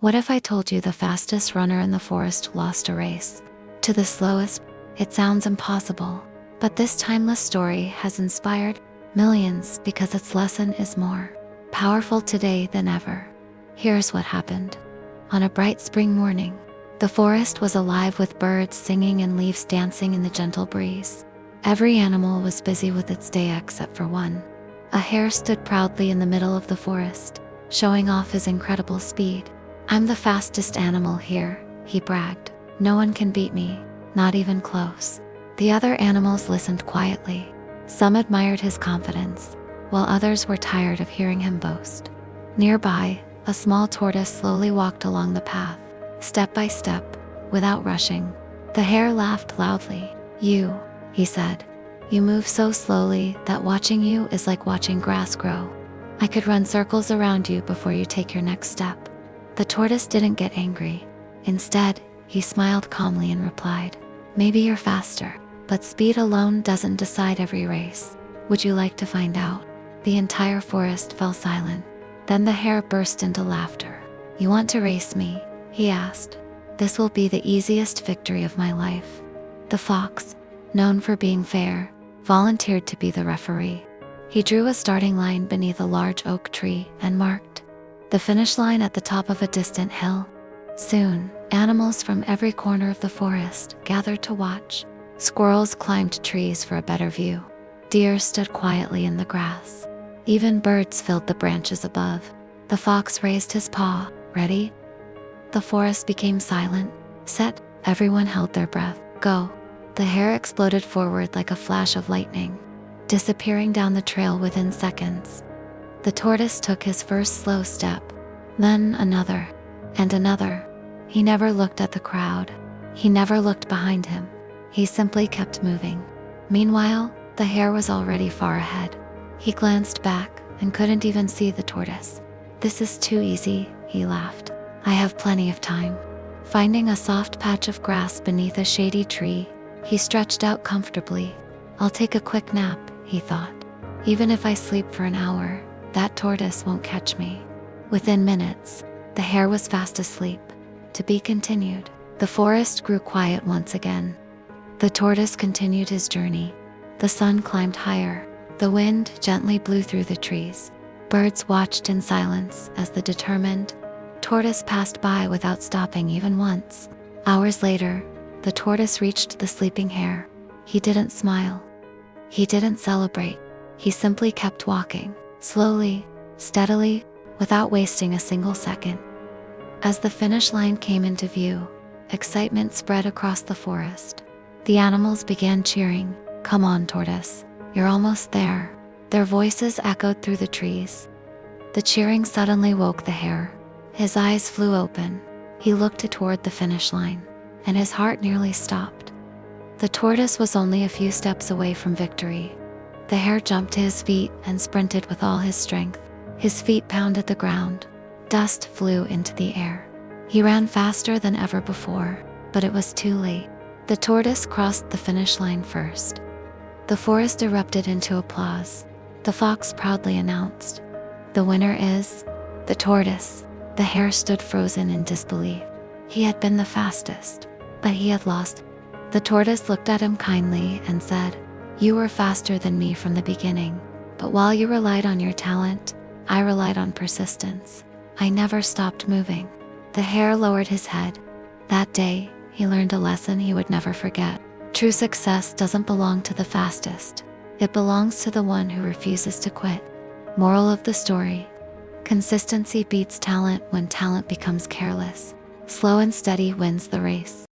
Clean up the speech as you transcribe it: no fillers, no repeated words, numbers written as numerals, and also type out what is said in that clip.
What if I told you the fastest runner in the forest lost a race to the slowest? It sounds impossible, but this timeless story has inspired millions because its lesson is more powerful today than ever. Here's what happened. On a bright spring morning, the forest was alive with birds singing and leaves dancing in the gentle breeze. Every animal was busy with its day except for one. A hare stood proudly in the middle of the forest, showing off his incredible speed. "I'm the fastest animal here," he bragged. "No one can beat me, not even close." The other animals listened quietly. Some admired his confidence, while others were tired of hearing him boast. Nearby, a small tortoise slowly walked along the path, step by step, without rushing. The hare laughed loudly. "You," he said, "you move so slowly that watching you is like watching grass grow. I could run circles around you before you take your next step." The tortoise didn't get angry. Instead, he smiled calmly and replied, "Maybe you're faster, but speed alone doesn't decide every race. Would you like to find out?" The entire forest fell silent. Then the hare burst into laughter. "You want to race me?" he asked. "This will be the easiest victory of my life." The fox, known for being fair, volunteered to be the referee. He drew a starting line beneath a large oak tree and marked the finish line at the top of a distant hill. Soon, animals from every corner of the forest gathered to watch. Squirrels climbed trees for a better view. Deer stood quietly in the grass. Even birds filled the branches above. The fox raised his paw. "Ready?" The forest became silent. "Set." Everyone held their breath. "Go." The hare exploded forward like a flash of lightning, disappearing down the trail within seconds. The tortoise took his first slow step, then another, and another. He never looked at the crowd. He never looked behind him. He simply kept moving. Meanwhile, the hare was already far ahead. He glanced back and couldn't even see the tortoise. "This is too easy," he laughed. "I have plenty of time." Finding a soft patch of grass beneath a shady tree, he stretched out comfortably. "I'll take a quick nap," he thought. "Even if I sleep for an hour, that tortoise won't catch me." Within minutes, the hare was fast asleep. To be continued. The forest grew quiet once again. The tortoise continued his journey. The sun climbed higher. The wind gently blew through the trees. Birds watched in silence as the determined tortoise passed by without stopping even once. Hours later, the tortoise reached the sleeping hare. He didn't smile. He didn't celebrate. He simply kept walking, slowly, steadily, without wasting a single second. As the finish line came into view, excitement spread across the forest. The animals began cheering. "Come on, tortoise. You're almost there." Their voices echoed through the trees. The cheering suddenly woke the hare. His eyes flew open. He looked toward the finish line, and his heart nearly stopped. The tortoise was only a few steps away from victory. The hare jumped to his feet and sprinted with all his strength. His feet pounded the ground. Dust flew into the air. He ran faster than ever before, but it was too late. The tortoise crossed the finish line first. The forest erupted into applause. The fox proudly announced, "The winner is the tortoise." The hare stood frozen in disbelief. He had been the fastest, but he had lost. The tortoise looked at him kindly and said, "You were faster than me from the beginning, but while you relied on your talent, I relied on persistence. I never stopped moving." The hare lowered his head. That day, he learned a lesson he would never forget. True success doesn't belong to the fastest. It belongs to the one who refuses to quit. Moral of the story: consistency beats talent when talent becomes careless. Slow and steady wins the race.